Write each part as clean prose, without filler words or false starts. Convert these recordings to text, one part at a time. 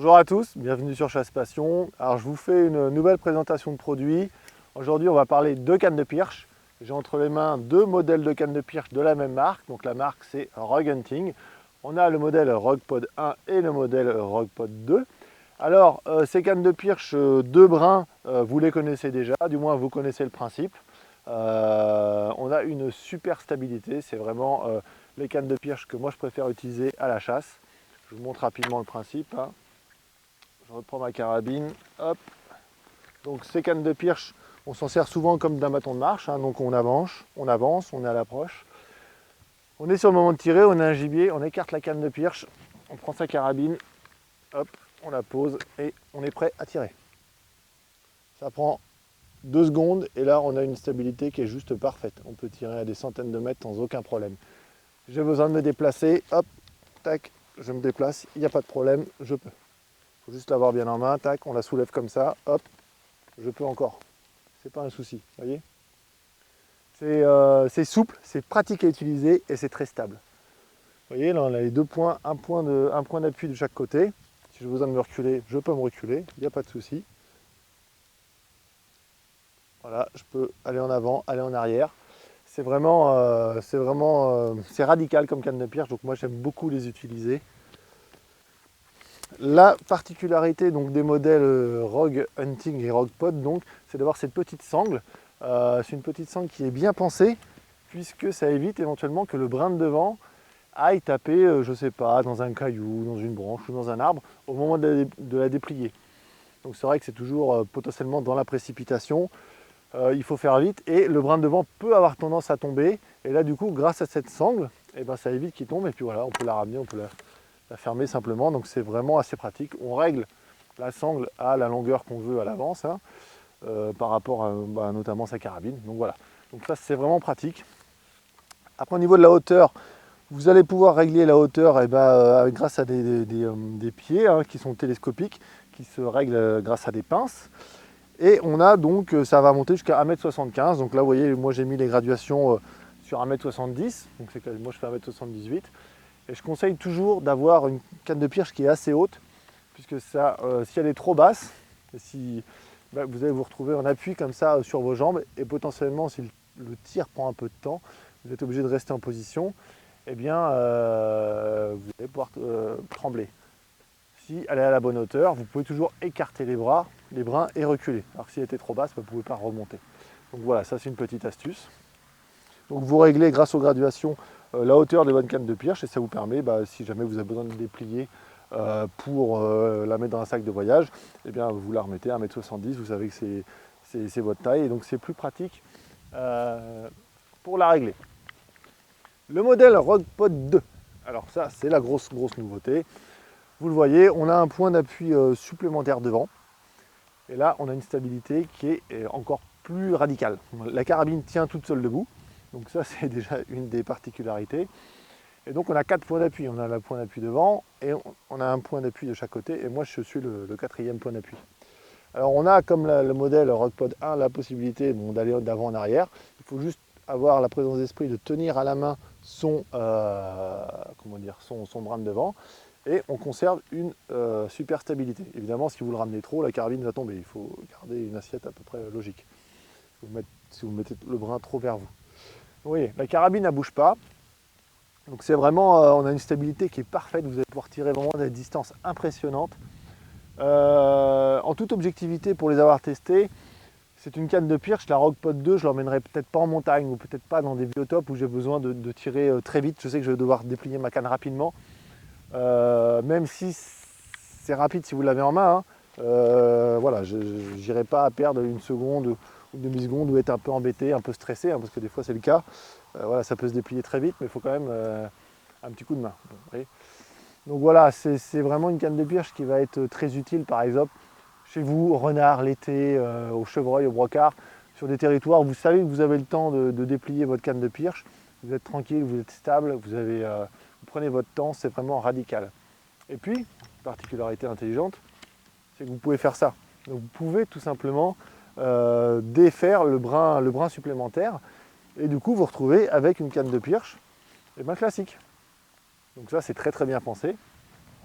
Bonjour à tous, bienvenue sur Chasse Passion. Alors je vous fais une nouvelle présentation de produits. Aujourd'hui on va parler de cannes de pirche. J'ai entre les mains deux modèles de cannes de pirche de la même marque. Donc la marque c'est Rogue Hunting. On a le modèle Rogue Pod 1 et le modèle Rogue Pod 2. Alors ces cannes de pirche deux brins, vous les connaissez déjà, du moins vous connaissez le principe. On a une super stabilité, c'est vraiment les cannes de pirche que moi je préfère utiliser à la chasse. Je vous montre rapidement le principe. Je reprends ma carabine, hop. Donc ces cannes de pirche, on s'en sert souvent comme d'un bâton de marche, donc on avance, on est à l'approche. On est sur le moment de tirer, on a un gibier, on écarte la canne de pirche, on prend sa carabine, hop, on la pose et on est prêt à tirer. Ça prend 2 secondes et là on a une stabilité qui est juste parfaite. On peut tirer à des centaines de mètres sans aucun problème. J'ai besoin de me déplacer, hop, tac, je me déplace, il n'y a pas de problème, je peux. Il faut juste l'avoir bien en main, tac, on la soulève comme ça, hop, je peux encore. C'est pas un souci, vous voyez. C'est souple, c'est pratique à utiliser et c'est très stable. Vous voyez, là on a les deux points, un point d'appui de chaque côté. Si j'ai besoin de me reculer, je peux me reculer, il n'y a pas de souci. Voilà, je peux aller en avant, aller en arrière. C'est radical comme canne de pirche, donc moi j'aime beaucoup les utiliser. La particularité donc, des modèles Rogue Hunting et Rogue Pod, c'est d'avoir cette petite sangle. C'est une petite sangle qui est bien pensée, puisque ça évite éventuellement que le brin de devant aille taper, je ne sais pas, dans un caillou, dans une branche ou dans un arbre, au moment de la déplier. Donc c'est vrai que c'est toujours potentiellement dans la précipitation. Il faut faire vite et le brin de devant peut avoir tendance à tomber. Et là du coup, grâce à cette sangle, ça évite qu'il tombe et puis voilà, on peut la ramener, on peut la fermer simplement. Donc c'est vraiment assez pratique. On règle la sangle à la longueur qu'on veut à l'avance, par rapport à notamment sa carabine. Donc voilà, donc ça c'est vraiment pratique. Après au niveau de la hauteur, vous allez pouvoir régler la hauteur grâce à des pieds qui sont télescopiques, qui se règlent grâce à des pinces. Et on a donc, ça va monter jusqu'à 1,75 m. Donc là, vous voyez, moi j'ai mis les graduations sur 1,70 m. Donc moi je fais 1,78 m. Et je conseille toujours d'avoir une canne de pirche qui est assez haute, puisque ça, si elle est trop basse, vous allez vous retrouver en appui comme ça sur vos jambes. Et potentiellement, si le tir prend un peu de temps, vous êtes obligé de rester en position, vous allez pouvoir trembler. Si elle est à la bonne hauteur, vous pouvez toujours écarter les brins et reculer. Alors si elle était trop basse, vous ne pouvez pas remonter. Donc voilà, ça c'est une petite astuce. Donc vous réglez grâce aux graduations la hauteur de votre canne de pirche et ça vous permet, si jamais vous avez besoin de déplier pour la mettre dans un sac de voyage, vous la remettez à 1,70 m, vous savez que c'est votre taille et donc c'est plus pratique pour la régler. Le modèle Rogue Pod 2, alors ça c'est la grosse nouveauté. Vous le voyez, on a un point d'appui supplémentaire devant. Et là, on a une stabilité qui est encore plus radicale. La carabine tient toute seule debout. Donc ça, c'est déjà une des particularités. Et donc, on a 4 points d'appui. On a le point d'appui devant et on a un point d'appui de chaque côté. Et moi, je suis le 4e point d'appui. Alors, on a, comme le modèle Rogue Pod 1, la possibilité d'aller d'avant en arrière. Il faut juste avoir la présence d'esprit de tenir à la main son brin de devant. Et on conserve une super stabilité. Évidemment, si vous le ramenez trop, la carabine va tomber. Il faut garder une assiette à peu près logique. Si vous mettez le brin trop vers vous. Vous voyez, la carabine ne bouge pas. Donc c'est vraiment, on a une stabilité qui est parfaite. Vous allez pouvoir tirer vraiment à des distances impressionnantes. En toute objectivité, pour les avoir testés, c'est une canne de pirche. La Rogue Pod 2, je ne l'emmènerai peut-être pas en montagne ou peut-être pas dans des biotopes où j'ai besoin de tirer très vite. Je sais que je vais devoir déplier ma canne rapidement. Même si c'est rapide si vous l'avez en main, je n'irai pas à perdre une seconde ou une demi-seconde ou être un peu embêté, un peu stressé, parce que des fois c'est le cas. Ça peut se déplier très vite, mais il faut quand même un petit coup de main. Donc voilà, c'est vraiment une canne de pirche qui va être très utile, par exemple, chez vous, renard, l'été, au chevreuil, au brocard, sur des territoires où vous savez que vous avez le temps de déplier votre canne de pirche. Vous êtes tranquille, vous êtes stable, vous prenez votre temps, c'est vraiment radical. Et puis, particularité intelligente, c'est que vous pouvez faire ça. Donc vous pouvez tout simplement défaire le brin supplémentaire et du coup vous retrouvez avec une canne de pirche classique. Donc ça c'est très très bien pensé.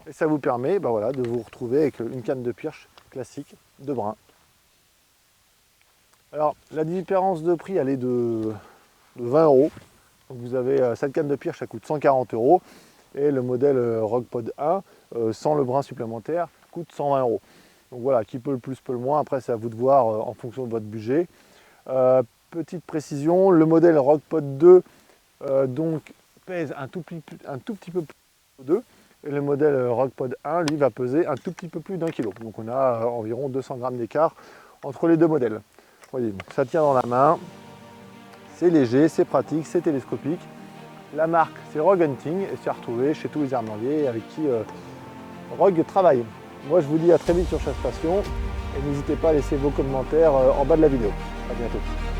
Et ça vous permet voilà, de vous retrouver avec une canne de pirche classique de brin. Alors la différence de prix elle est de 20 euros. Donc vous avez cette canne de pirche, ça coûte 140 euros. Et le modèle ROGPod 1, sans le brin supplémentaire, coûte 120 euros. Donc voilà, qui peut le plus, peut le moins. Après, c'est à vous de voir en fonction de votre budget. Petite précision, le modèle ROGPod 2 donc, pèse un tout petit peu plus que 2. Et le modèle ROGPod 1, lui, va peser un tout petit peu plus d'1 kg. Donc on a environ 200 grammes d'écart entre les deux modèles. Vous voyez, donc ça tient dans la main. C'est léger, c'est pratique, c'est télescopique. La marque, c'est Rogue Hunting et c'est à retrouver chez tous les armuriers avec qui Rogue travaille. Moi, je vous dis à très vite sur Chasse Passion et n'hésitez pas à laisser vos commentaires en bas de la vidéo. À bientôt.